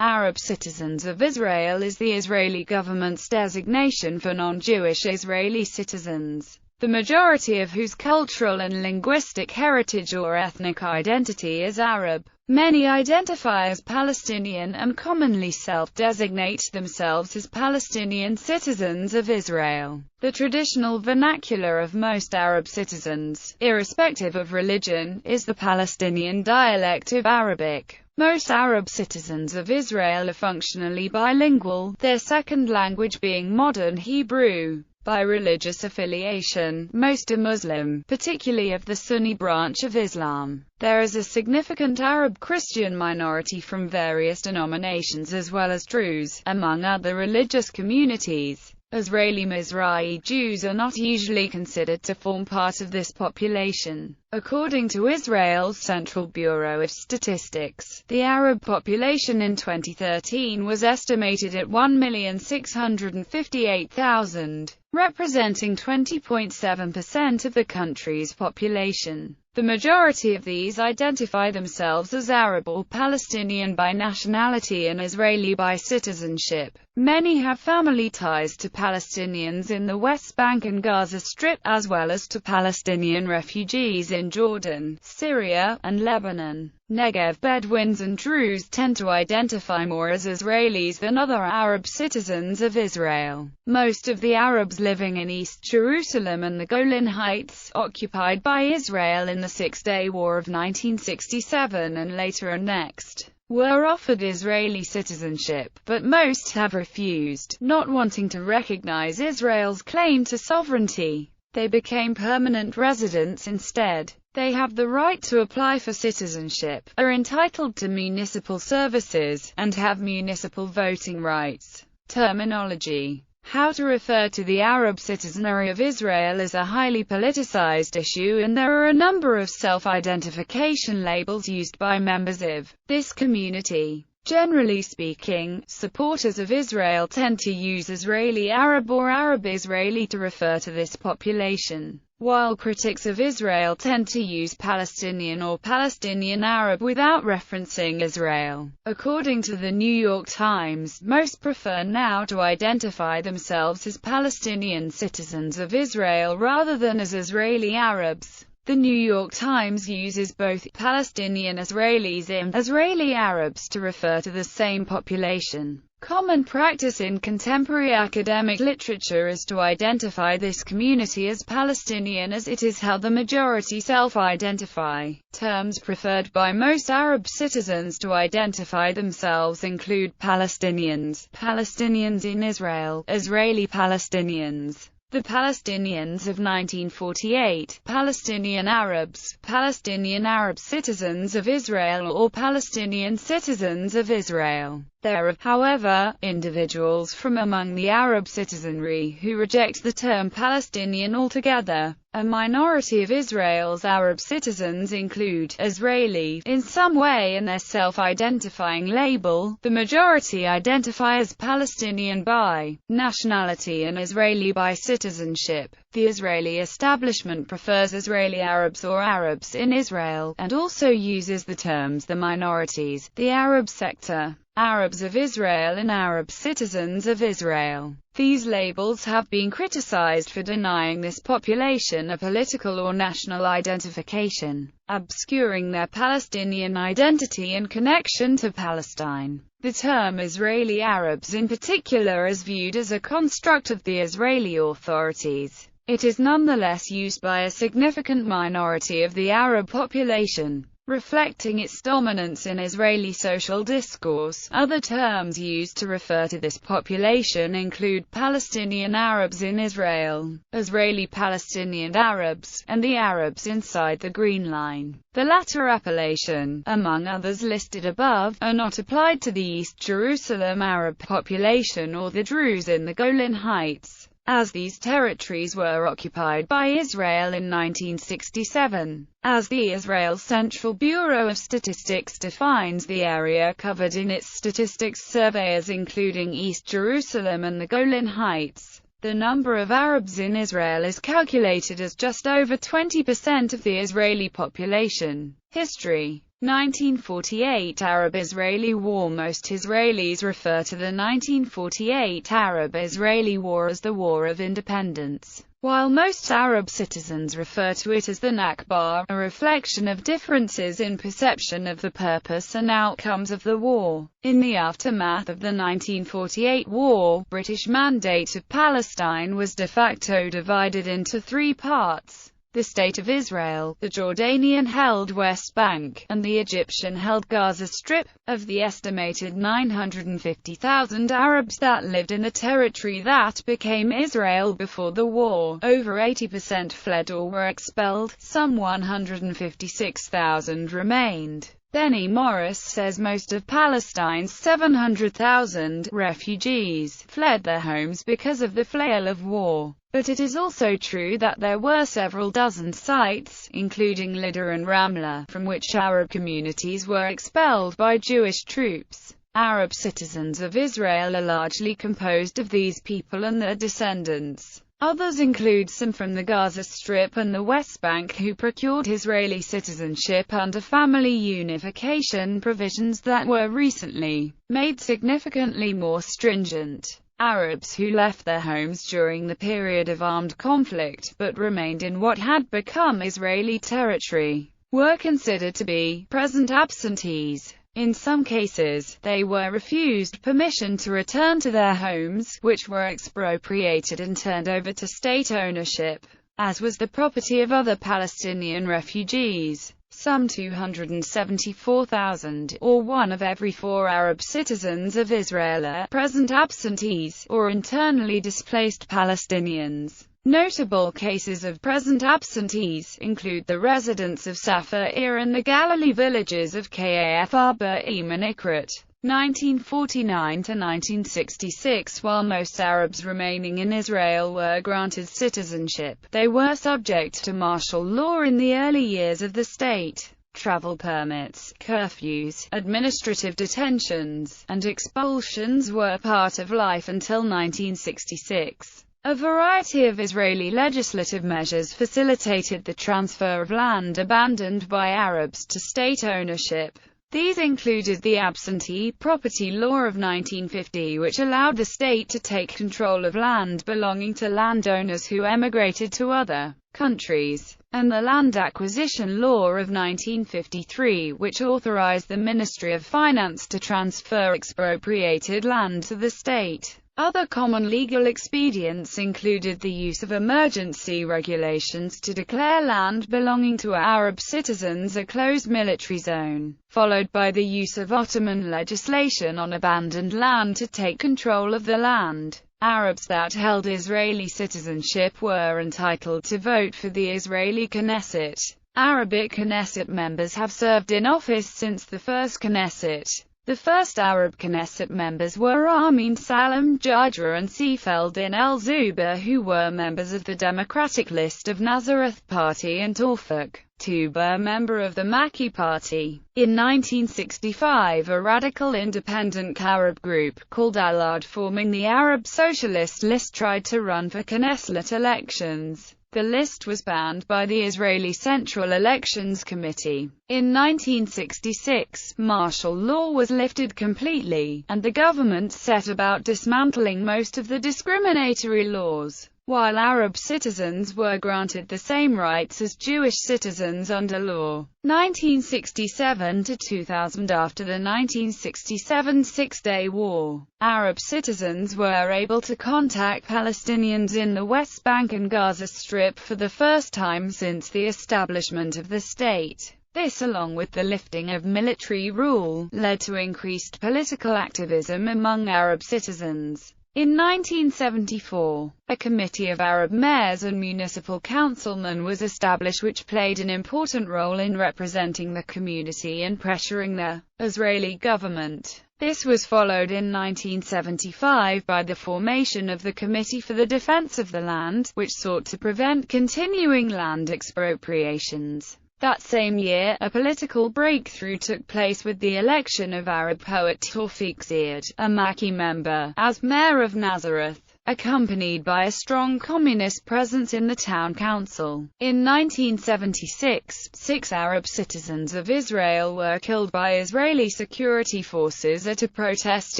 Arab citizens of Israel is the Israeli government's designation for non-Jewish Israeli citizens, the majority of whose cultural and linguistic heritage or ethnic identity is Arab. Many identify as Palestinian and commonly self-designate themselves as Palestinian citizens of Israel. The traditional vernacular of most Arab citizens, irrespective of religion, is the Palestinian dialect of Arabic. Most Arab citizens of Israel are functionally bilingual, their second language being modern Hebrew. By religious affiliation, most are Muslim, particularly of the Sunni branch of Islam. There is a significant Arab Christian minority from various denominations as well as Druze, among other religious communities. Israeli Mizrahi Jews are not usually considered to form part of this population. According to Israel's Central Bureau of Statistics, the Arab population in 2013 was estimated at 1,658,000, representing 20.7% of the country's population. The majority of these identify themselves as Arab or Palestinian by nationality and Israeli by citizenship. Many have family ties to Palestinians in the West Bank and Gaza Strip, as well as to Palestinian refugees in Jordan, Syria, and Lebanon. Negev Bedouins and Druze tend to identify more as Israelis than other Arab citizens of Israel. Most of the Arabs living in East Jerusalem and the Golan Heights, occupied by Israel in the Six-Day War of 1967 and later annexed, were offered Israeli citizenship, but most have refused, not wanting to recognize Israel's claim to sovereignty. They became permanent residents instead. They have the right to apply for citizenship, are entitled to municipal services, and have municipal voting rights. Terminology. How to refer to the Arab citizenry of Israel is a highly politicized issue, and there are a number of self-identification labels used by members of this community. Generally speaking, supporters of Israel tend to use Israeli Arab or Arab Israeli to refer to this population, while critics of Israel tend to use Palestinian or Palestinian Arab without referencing Israel. According to the New York Times, most prefer now to identify themselves as Palestinian citizens of Israel rather than as Israeli Arabs. The New York Times uses both Palestinian Israelis and Israeli Arabs to refer to the same population. Common practice in contemporary academic literature is to identify this community as Palestinian, as it is how the majority self-identify. Terms preferred by most Arab citizens to identify themselves include Palestinians, Palestinians in Israel, Israeli Palestinians, the Palestinians of 1948, Palestinian Arabs, Palestinian Arab citizens of Israel, or Palestinian citizens of Israel. There are, however, individuals from among the Arab citizenry who reject the term Palestinian altogether. A minority of Israel's Arab citizens include Israeli in some way in their self-identifying label. The majority identify as Palestinian by nationality and Israeli by citizenship. The Israeli establishment prefers Israeli Arabs or Arabs in Israel, and also uses the terms the minorities, the Arab sector, Arabs of Israel and Arab citizens of Israel. These labels have been criticized for denying this population a political or national identification, obscuring their Palestinian identity and connection to Palestine. The term Israeli Arabs in particular is viewed as a construct of the Israeli authorities. It is nonetheless used by a significant minority of the Arab population, reflecting its dominance in Israeli social discourse. Other terms used to refer to this population include Palestinian Arabs in Israel, Israeli Palestinian Arabs, and the Arabs inside the Green Line. The latter appellation, among others listed above, are not applied to the East Jerusalem Arab population or the Druze in the Golan Heights, as these territories were occupied by Israel in 1967. As the Israel Central Bureau of Statistics defines the area covered in its statistics survey as including East Jerusalem and the Golan Heights, the number of Arabs in Israel is calculated as just over 20% of the Israeli population. History. 1948 Arab-Israeli War. Most Israelis refer to the 1948 Arab-Israeli War as the War of Independence, while most Arab citizens refer to it as the Nakba, a reflection of differences in perception of the purpose and outcomes of the war. In the aftermath of the 1948 war, British Mandate of Palestine was de facto divided into three parts: the State of Israel, the Jordanian-held West Bank, and the Egyptian-held Gaza Strip. Of the estimated 950,000 Arabs that lived in the territory that became Israel before the war, over 80% fled or were expelled. Some 156,000 remained. Benny Morris says most of Palestine's 700,000 refugees fled their homes because of the flail of war. But it is also true that there were several dozen sites, including Lydda and Ramla, from which Arab communities were expelled by Jewish troops. Arab citizens of Israel are largely composed of these people and their descendants. Others include some from the Gaza Strip and the West Bank who procured Israeli citizenship under family unification provisions that were recently made significantly more stringent. Arabs who left their homes during the period of armed conflict, but remained in what had become Israeli territory, were considered to be present absentees. In some cases, they were refused permission to return to their homes, which were expropriated and turned over to state ownership, as was the property of other Palestinian refugees. Some 274,000, or 1 of every 4 Arab citizens of Israel, are present absentees, or internally displaced Palestinians. Notable cases of present absentees include the residents of Safir and the Galilee villages of Kaf Arba'im and Ikrit, 1949 to 1966. While most Arabs remaining in Israel were granted citizenship, they were subject to martial law in the early years of the state. Travel permits, curfews, administrative detentions, and expulsions were part of life until 1966. A variety of Israeli legislative measures facilitated the transfer of land abandoned by Arabs to state ownership. These included the Absentee Property Law of 1950, which allowed the state to take control of land belonging to landowners who emigrated to other countries, and the Land Acquisition Law of 1953, which authorized the Ministry of Finance to transfer expropriated land to the state. Other common legal expedients included the use of emergency regulations to declare land belonging to Arab citizens a closed military zone, followed by the use of Ottoman legislation on abandoned land to take control of the land. Arabs that held Israeli citizenship were entitled to vote for the Israeli Knesset. Arabic Knesset members have served in office since the first Knesset. The first Arab Knesset members were Amin Salam Jadra and Seifeldin El-Zuba, who were members of the Democratic List of Nazareth Party, and Tawfiq Tuba, member of the Maki Party. In 1965, a radical independent Arab group called Alad, forming the Arab Socialist List, tried to run for Knesset elections. The list was banned by the Israeli Central Elections Committee. In 1966, martial law was lifted completely, and the government set about dismantling most of the discriminatory laws. While Arab citizens were granted the same rights as Jewish citizens under law. 1967 to 2000. After the 1967 Six-Day War, Arab citizens were able to contact Palestinians in the West Bank and Gaza Strip for the first time since the establishment of the state. This, along with the lifting of military rule, led to increased political activism among Arab citizens. In 1974, a committee of Arab mayors and municipal councilmen was established, which played an important role in representing the community and pressuring the Israeli government. This was followed in 1975 by the formation of the Committee for the Defense of the Land, which sought to prevent continuing land expropriations. That same year, a political breakthrough took place with the election of Arab poet Tawfiq Ziad, a Maki member, as mayor of Nazareth. accompanied by a strong communist presence in the town council. In 1976, 6 Arab citizens of Israel were killed by Israeli security forces at a protest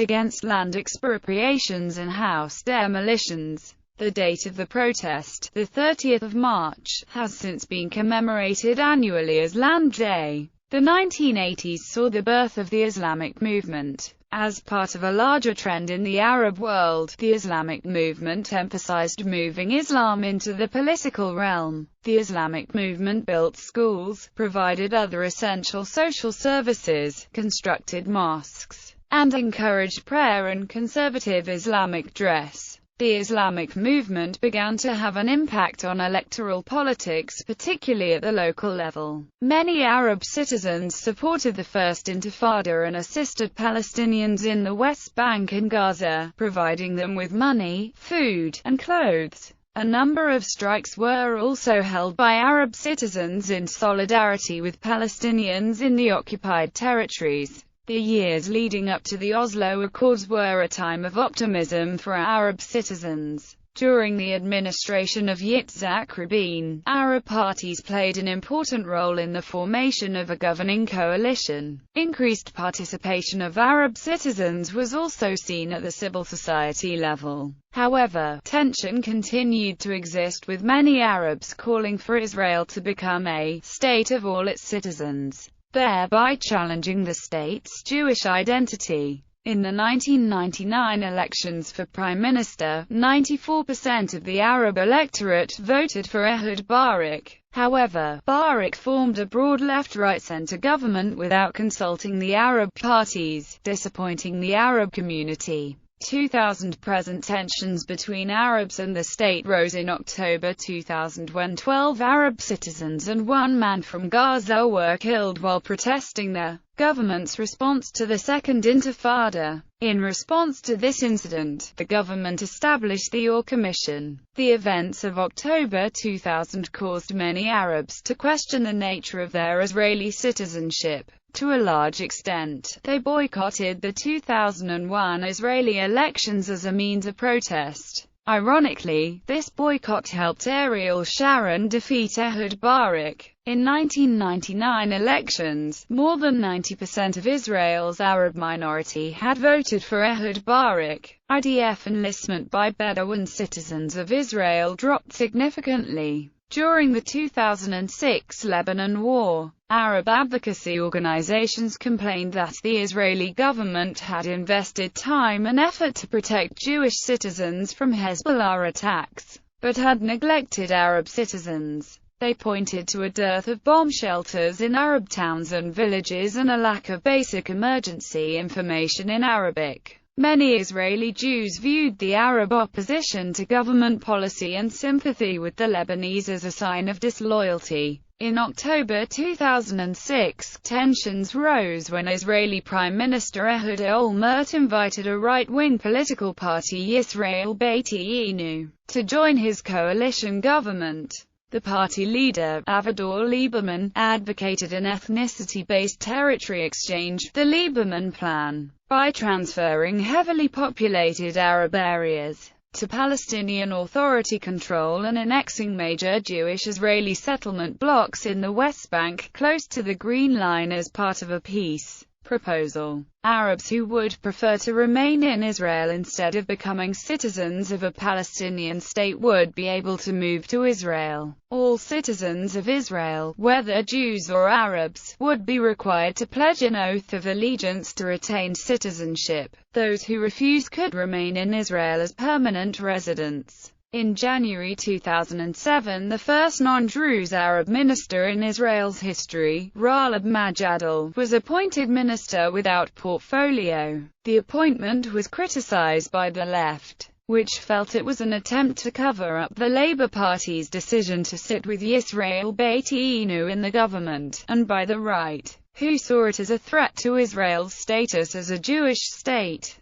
against land expropriations and house demolitions. The date of the protest, the 30th of March, has since been commemorated annually as Land Day. The 1980s saw the birth of the Islamic movement. As part of a larger trend in the Arab world, the Islamic movement emphasized moving Islam into the political realm. The Islamic movement built schools, provided other essential social services, constructed mosques, and encouraged prayer and conservative Islamic dress. The Islamic movement began to have an impact on electoral politics, particularly at the local level. Many Arab citizens supported the First Intifada and assisted Palestinians in the West Bank and Gaza, providing them with money, food, and clothes. A number of strikes were also held by Arab citizens in solidarity with Palestinians in the occupied territories. The years leading up to the Oslo Accords were a time of optimism for Arab citizens. During the administration of Yitzhak Rabin, Arab parties played an important role in the formation of a governing coalition. Increased participation of Arab citizens was also seen at the civil society level. However, tension continued to exist, with many Arabs calling for Israel to become a state of all its citizens, thereby challenging the state's Jewish identity. In the 1999 elections for Prime Minister, 94% of the Arab electorate voted for Ehud Barak. However, Barak formed a broad left-right-center government without consulting the Arab parties, disappointing the Arab community. 2000 present tensions between Arabs and the state rose in October 2000 when 12 Arab citizens and one man from Gaza were killed while protesting the government's response to the Second Intifada. In response to this incident, the government established the Ur Commission. The events of October 2000 caused many Arabs to question the nature of their Israeli citizenship. To a large extent, they boycotted the 2001 Israeli elections as a means of protest. Ironically, this boycott helped Ariel Sharon defeat Ehud Barak. In 1999 elections, more than 90% of Israel's Arab minority had voted for Ehud Barak. IDF enlistment by Bedouin citizens of Israel dropped significantly. During the 2006 Lebanon War, Arab advocacy organizations complained that the Israeli government had invested time and effort to protect Jewish citizens from Hezbollah attacks, but had neglected Arab citizens. They pointed to a dearth of bomb shelters in Arab towns and villages and a lack of basic emergency information in Arabic. Many Israeli Jews viewed the Arab opposition to government policy and sympathy with the Lebanese as a sign of disloyalty. In October 2006, tensions rose when Israeli Prime Minister Ehud Olmert invited a right-wing political party, Yisrael Beiteinu, to join his coalition government. The party leader, Avigdor Lieberman, advocated an ethnicity-based territory exchange, the Lieberman Plan, by transferring heavily populated Arab areas to Palestinian Authority control and annexing major Jewish-Israeli settlement blocks in the West Bank close to the Green Line as part of a peace proposal. Arabs who would prefer to remain in Israel instead of becoming citizens of a Palestinian state would be able to move to Israel. All citizens of Israel, whether Jews or Arabs, would be required to pledge an oath of allegiance to retain citizenship. Those who refused could remain in Israel as permanent residents. In January 2007, the first non-Druze Arab minister in Israel's history, Ghalib Majadal, was appointed minister without portfolio. The appointment was criticized by the left, which felt it was an attempt to cover up the Labour Party's decision to sit with Yisrael Beiteinu in the government, and by the right, who saw it as a threat to Israel's status as a Jewish state.